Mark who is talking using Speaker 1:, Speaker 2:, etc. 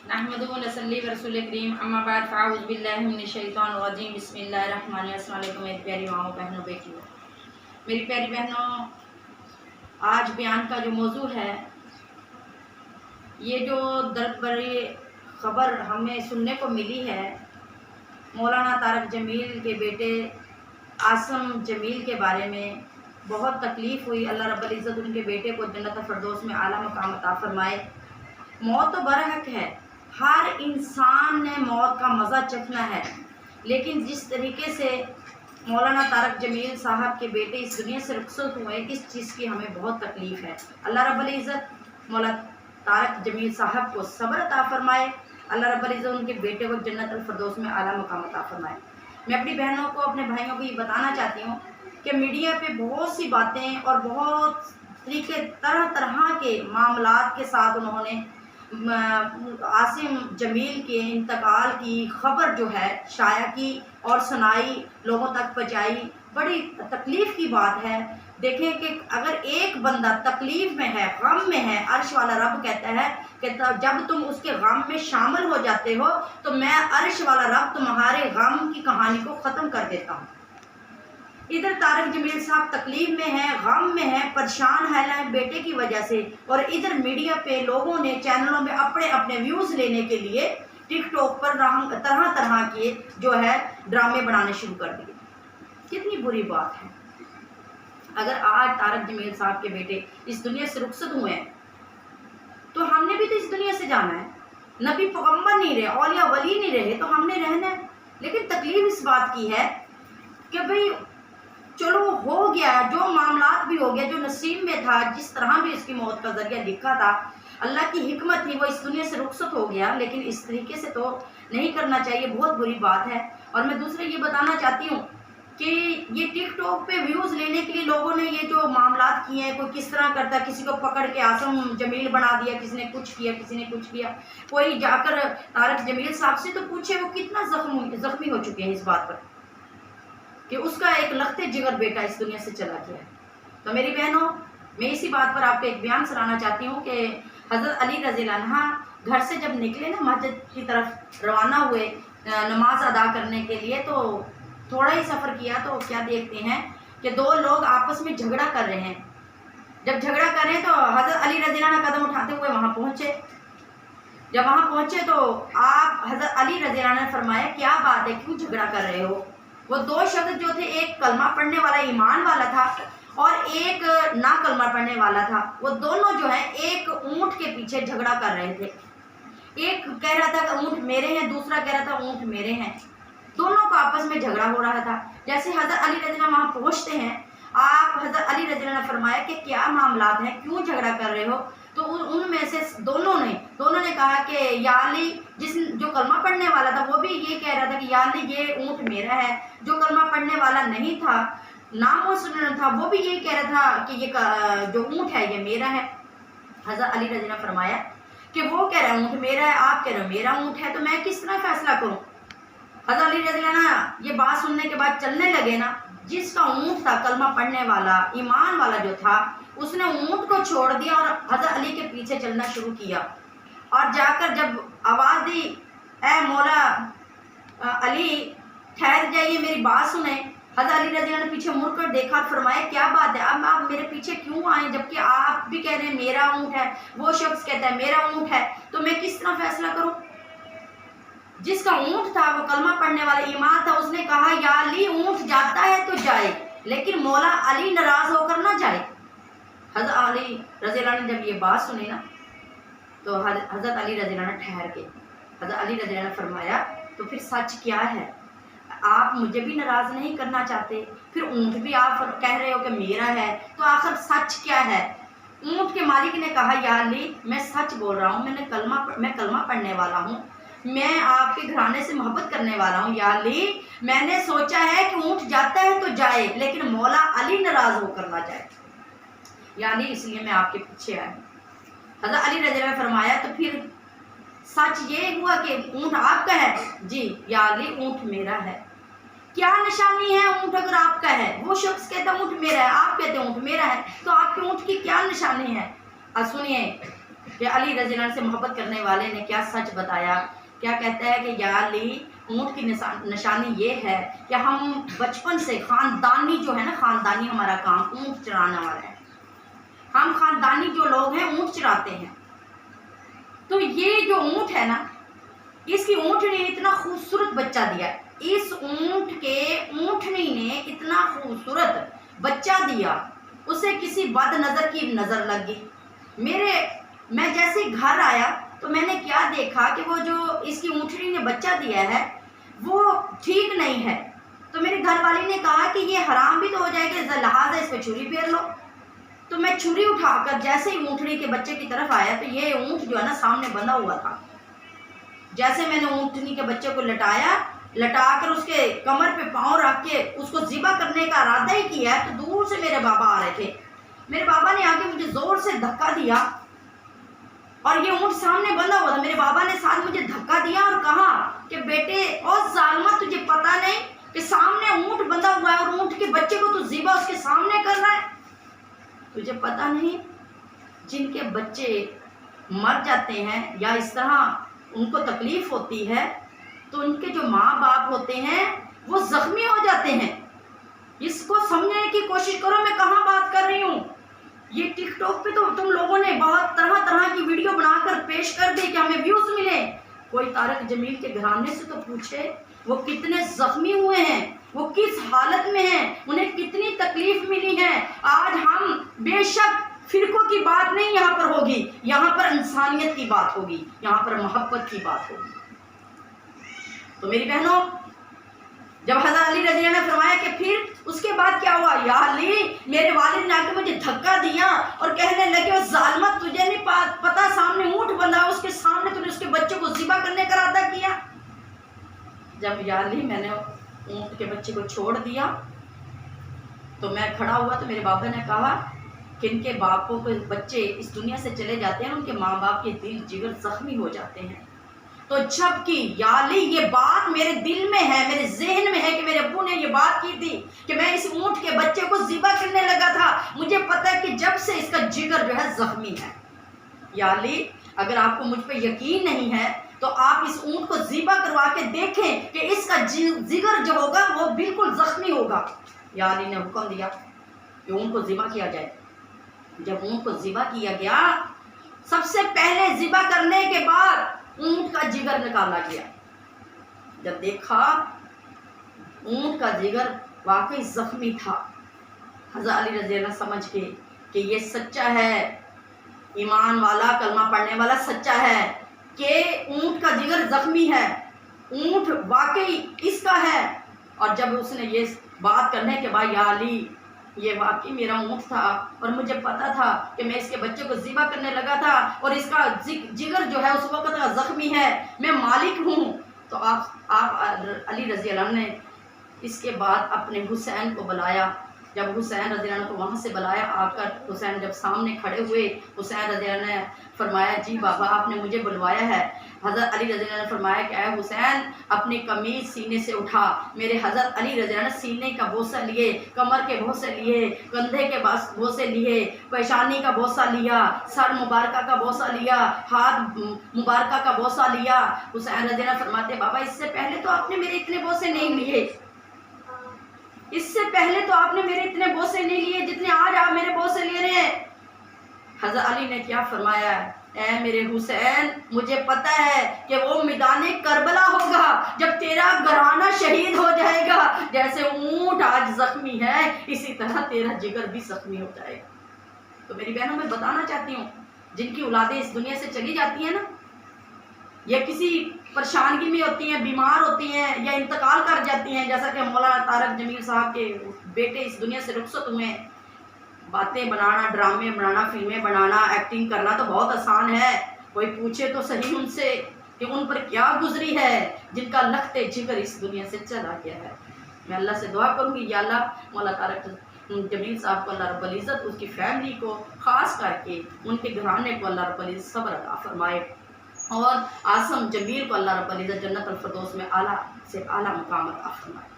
Speaker 1: नहमदुहु व नसल्ली व रसूल करीम अम्मा बाद फ़अऊज़ु बिल्लाहि मिनश शैतानिर रजीम बिस्मिल्लाहिर्रहमानिर्रहीम। अस्सलाम वालेकुम मेरी प्यारी माओ बहनों बेटियों, मेरी प्यारी बहनों, आज बयान का जो मौजू है, ये जो दर्द भरी ख़बर हमें सुनने को मिली है, मौलाना तारक जमील के बेटे आसम जमील के बारे में बहुत तकलीफ़ हुई। अल्लाह रब्बुल इज़्ज़त उनके बेटे को जन्नत फ़िरदौस में आला मकाम अता फ़रमाए। मौत तो बरहक है, हर इंसान ने मौत का मज़ा चखना है, लेकिन जिस तरीके से मौलाना तारक जमील साहब के बेटे इस दुनिया से रुखसत हुए, इस चीज़ की हमें बहुत तकलीफ़ है। अल्लाह रब्बुल इज़्ज़त मौलाना तारक जमील साहब को सब्र अता फ़रमाए। अल्लाह रब्बुल इज़्ज़त उनके बेटे को जन्नत फ़िरदौस में आला मकाम अता फ़रमाए। मैं अपनी बहनों को, अपने भाइयों को ये बताना चाहती हूँ कि मीडिया पे बहुत सी बातें और बहुत तरीके तरह तरह के मामलात के साथ उन्होंने आसिम जमील के इंतकाल की खबर जो है शाया की और सुनाई, लोगों तक पहुँचाई। बड़ी तकलीफ़ की बात है। देखें कि अगर एक बंदा तकलीफ़ में है, गम में है, अर्श वाला रब कहता है कि जब तुम उसके गम में शामिल हो जाते हो तो मैं अर्श वाला रब तुम्हारे गम की कहानी को ख़त्म कर देता हूँ। इधर तारक जमील साहब तकलीफ में है, गम में है, परेशान है बेटे की वजह से, और इधर मीडिया पे लोगों ने चैनलों में अपने अपने व्यूज़ लेने के लिए टिकटॉक पर तरह तरह के जो है ड्रामे बनाने शुरू कर दिए। कितनी बुरी बात है। अगर आज तारक जमील साहब के बेटे इस दुनिया से रुखसत हुए हैं तो हमने भी तो इस दुनिया से जाना है। नबी पैगम्बर नहीं रहे, औलिया वली नहीं रहे, तो हमने रहना है। लेकिन तकलीफ इस बात की है कि भाई चलो हो गया, जो मामलात भी हो गया, जो नसीब में था, जिस तरह भी इसकी मौत का जरिया लिखा था, अल्लाह की हिकमत थी, वो इस दुनिया से रुखसत हो गया। लेकिन इस तरीके से तो नहीं करना चाहिए, बहुत बुरी बात है। और मैं दूसरे ये बताना चाहती हूँ कि ये टिकटॉक पे व्यूज़ लेने के लिए लोगों ने ये जो मामलात किए हैं, कोई किस तरह करता है, किसी को पकड़ के आसम जमील बना दिया, किसी ने कुछ किया, किसी ने कुछ किया। कोई जाकर तारक जमील साहब से तो पूछे वो कितना जख्मी हो चुके हैं इस बात पर कि उसका एक लखते जिगर बेटा इस दुनिया से चला गया है। तो मेरी बहनों, मैं इसी बात पर आपको एक बयान सुनाना चाहती हूँ कि हज़रत अली रज़ियल्लाहु अन्हु घर से जब निकले ना, मस्जिद की तरफ रवाना हुए नमाज अदा करने के लिए, तो थोड़ा ही सफ़र किया तो क्या देखते हैं कि दो लोग आपस में झगड़ा कर रहे हैं। जब झगड़ा कर रहे हैं तो हज़रत अली रज़ियल्लाहु अन्हु कदम उठाते हुए वहाँ पहुँचे। जब वहाँ पहुँचे तो आप हज़रत अली रज़ियल्लाहु अन्हु ने फरमाया, क्या बात है, क्यों झगड़ा कर रहे हो? वो दो शख्स जो थे, एक कलमा पढ़ने वाला ईमान वाला था और एक ना कलमा पढ़ने वाला था। वो दोनों जो है एक ऊँट के पीछे झगड़ा कर रहे थे। एक कह रहा था कि ऊँट मेरे हैं, दूसरा कह रहा था ऊँट मेरे हैं। दोनों को आपस में झगड़ा हो रहा था। जैसे हज़रत अली रज़ियल्लाहु अन्हु वहाँ पहुँचते हैं, आप हज़रत अली रज़ियल्लाहु अन्हु ने फरमाया कि क्या मामलात हैं, क्यों झगड़ा कर रहे हो? तो उनमें से दोनों ने कहा कि या अली, जो कलमा पढ़ने वाला था वो भी ये कह रहा था कि या अली ये ऊँट मेरा है। जो कलमा पढ़ने वाला नहीं था, नाम सुनना था, वो भी ये कह रहा था कि ये जो ऊँट है ये मेरा है। हज़रत अली रज़ियल्लाहु अन्हु ने फरमाया कि वो कह रहा है ऊँट मेरा है, आप कह रहे हो मेरा ऊँट है, तो मैं किस तरह फैसला करूँ? हज़रत अली रज़ियल्लाहु अन्हु ये बात सुनने के बाद चलने लगे ना। जिसका ऊँट था, कलमा पढ़ने वाला, ईमान वाला जो था, उसने ऊँट को छोड़ दिया और हज़रत अली के पीछे चलना शुरू किया। और जाकर जब आवाज़ दी, ए मौला अली ठहर जाइए, मेरी बात सुने। हज़रत अली रज़ियल्लाहु अन्हु ने पीछे मुड़कर देखा, फरमाया क्या बात है, अब आप मेरे पीछे क्यों आए, जबकि आप भी कह रहे हैं मेरा ऊँट है, वो शख्स कहता है मेरा ऊँट है, तो मैं किस तरह फैसला करूँ? जिसका ऊँट था वो कलमा पढ़ने वाला ईमान था, उसने कहा या अली ऊँट जाता है तो जाए, लेकिन मौला अली नाराज़ होकर ना जाए। हज़रत अली रज़ियल्लाहु अन्हु ने जब ये बात सुनी ना, तो हज़रत अली रज़ियल्लाहु अन्हु ठहर के हज़रत अली रज़ियल्लाहु अन्हु फरमाया, तो फिर सच क्या है? आप मुझे भी नाराज़ नहीं करना चाहते, फिर ऊँट भी आप कह रहे हो कि मेरा है, तो आखिर सच क्या है? ऊँट के मालिक ने कहा या अली मैं सच बोल रहा हूँ, मैं कलमा पढ़ने वाला हूँ, मैं आपके घराने से मोहब्बत करने वाला हूँ। या अली मैंने सोचा है कि ऊँट जाता है तो जाए, लेकिन मौला अली नाराज़ होकर ना जाए। या अली इसलिए मैं आपके पीछे आया। हज़रत अली रज़ियल्लाहु अन्हु ने फरमाया, तो फिर सच ये हुआ कि ऊँट आपका है? जी या अली ऊँट मेरा है। क्या निशानी है ऊँट अगर आपका है? वो शख्स कहता ऊँट मेरा है, आप कहते ऊँट मेरा है, तो आपके ऊँट की क्या निशानी है? सुनिए, کہ علی رضی اللہ عنہ سے محبت کرنے والے نے کیا سچ بتایا. کیا کہتا ہے کہ یا علی اونٹ کی نشانی یہ ہے کہ ہم بچپن سے خاندانی جو ہے نا، خاندانی ہمارا کام اونٹ چرانا والا ہے. ہم خاندانی جو لوگ ہیں اونٹ چراتے ہیں. تو یہ جو اونٹ ہے نا، اس کی اونٹنی نے اتنا خوبصورت بچہ دیا. اس اونٹنی نے اتنا خوبصورت بچہ دیا، اسے کسی بد نظر کی نظر لگ گئی. میں جیسے گھر آیا تو میں نے کیا دیکھا کہ وہ جو اس کی اونٹنی نے بچہ دیا ہے وہ ٹھیک نہیں ہے. تو میرے گھر والی نے کہا کہ یہ حرام بھی تو ہو جائے گا، لہٰذا اس پہ چھری پھیر لو. تو میں چھری اٹھا کر جیسے ہی اونٹنی کے بچے کی طرف آیا تو یہ اونٹ جو ہے نا سامنے بندھا ہوا تھا. جیسے میں نے اونٹنی کے بچے کو لٹا کر اس کے کمر پہ پاؤں رکھ کے اس کو ذبح کرنے کا ارادہ ہی کیا تو دور سے میرے بابا آ رہے تھے. میرے بابا نے آ کے مجھے زور سے دھکا دیا اور یہ اونٹ سامنے بندھا ہوا تھا. میرے بابا نے ساتھ مجھے دھکا دیا اور کہا کہ بیٹے اور ظالمہ، تجھے پتا نہیں کہ سامنے اونٹ بندھا ہوا ہے اور اونٹ کے بچے کو تو ذبح اس کے سامنے کر رہا ہے؟ تجھے پتا نہیں جن کے بچے مر جاتے ہیں یا اس طرح ان کو تکلیف ہوتی ہے تو ان کے جو ماں باپ ہوتے ہیں وہ زخمی ہو جاتے ہیں. اس کو سمجھنے کی کوشش کرو میں کہاں بات کر رہی ہوں. یہ ٹک ٹاک پہ تو تم لوگوں نے بہت طرح کی ویڈیو بنا کر پیش کر دی کہ ہمیں ویوز ملے. کوئی طارق جمیل کے گھرانے سے تو پوچھے وہ کتنے زخمی ہوئے ہیں، وہ کس حالت میں ہیں، انہیں کتنی تکلیف ملی ہے. آج ہم بے شک فرقوں کی بات نہیں یہاں پر ہوگی، یہاں پر انسانیت کی بات ہوگی، یہاں پر محبت کی بات ہوگی. تو میری بہنوں، جب حضرت علی رضی اللہ عنہ نے فرمایا کہ پھر اس کے بعد کیا ہوا، یا علی میرے والد نے آ کے مجھے دھکا دیا اور کہنے لگے وہ ظالمہ، تجھے نہیں پتا سامنے اونٹ بندھا، اس کے سامنے تو نے اس کے بچے کو ذبح کرنے کا ارادہ کیا. جب یا علی میں نے اونٹ کے بچے کو چھوڑ دیا تو میں کھڑا ہوا تو میرے بابا نے کہا کہ ان کے باپوں کے بچے اس دنیا سے چلے جاتے ہیں، ان کے ماں باپ کے دل جگر زخمی ہو جاتے ہیں. تو جب کہ یا علی یہ بات میرے دل میں ہے، میرے ذہن میں ہے کہ میرے ابو نے یہ بات کی تھی کہ میں اس اونٹ کے بچے کو ذبح کرنے لگا تھا، مجھے پتا ہے کہ جب سے اس کا جگر جو ہے زخمی ہے. یا علی اگر آپ کو مجھ پہ یقین نہیں ہے تو آپ اس اونٹ کو ذبح کروا کے دیکھیں کہ اس کا جگر جو ہوگا وہ بالکل زخمی ہوگا. یا علی نے حکم دیا کہ اونٹ کو ذبح کیا جائے. جب اونٹ کو ذبح کیا گیا، سب سے پہلے ذبح کرنے کے بعد اونٹ کا جگر نکالا گیا. جب دیکھا اونٹ کا جگر واقعی زخمی تھا، حضرت علی رضی اللہ سمجھ کے کہ یہ سچا ہے، ایمان والا کلمہ پڑھنے والا سچا ہے کہ اونٹ کا جگر زخمی ہے، اونٹ واقعی اس کا ہے. اور جب اس نے یہ بات کرنے کے بعد، یا علی یہ واقعی میرا اونٹ تھا اور مجھے پتا تھا کہ میں اس کے بچے کو ذبح کرنے لگا تھا اور اس کا جگر جو ہے اس وقت کا زخمی ہے، میں مالک ہوں. تو آپ علی رضی اللہ عنہ نے اس کے بعد اپنے حسین کو بلایا. جب حسین رضی اللہ عنہ کو وہاں سے بلایا، آ کر حسین جب سامنے کھڑے ہوئے، حسین رضی اللہ عنہ نے فرمایا جی بابا آپ نے مجھے بلوایا ہے. حضرت علی رضی اللہ عنہ نے فرمایا کہ اے حسین اپنی قمیض سینے سے اٹھا. میرے حضرت علی رضی اللہ عنہ سینے کا بوسہ لیے، کمر کے بوسے لیے، کندھے کے بوسے لیے، پیشانی کا بوسہ لیا، سر مبارکہ کا بوسہ لیا، ہاتھ مبارکہ کا بوسہ لیا. حسین رضی اللہ عنہ فرماتے بابا اس سے پہلے تو آپ نے میرے اتنے بوسے نہیں لیے، اس سے پہلے تو آپ نے میرے اتنے بوسے نہیں لیے جتنے آج آپ میرے بوسے لے رہے ہیں. حضرت علی نے کیا فرمایا، اے میرے حسین مجھے پتا ہے کہ وہ میدان کربلا ہوگا جب تیرا گھرانہ شہید ہو جائے گا. جیسے اونٹ آج زخمی ہے اسی طرح تیرا جگر بھی زخمی ہو جائے گا. تو میری بہنوں میں بتانا چاہتی ہوں جن کی اولادیں اس دنیا سے چلی جاتی ہیں نا، یا کسی پریشانگی میں ہوتی ہیں، بیمار ہوتی ہیں یا انتقال کر جاتی ہیں، جیسا کہ مولانا طارق جمیل صاحب کے بیٹے اس دنیا سے رخصت ہوئے ہیں. باتیں بنانا، ڈرامے بنانا، فلمیں بنانا، ایکٹنگ کرنا تو بہت آسان ہے. کوئی پوچھے تو صحیح ان سے کہ ان پر کیا گزری ہے جن کا لختے جگر اس دنیا سے چلا گیا ہے. میں اللہ سے دعا کروں گی یا اللہ مولانا طارق جمیل صاحب کو اللہ رب العزت اس کی فیملی کو خاص کر کے ان کے گھرانے کو اللہ رب العزت صبر عطا فرمائے، اور عاصم جمیل کو اللہ رب العزت جنت الفردوس میں اعلیٰ سے اعلیٰ مقام عطا فرمائے.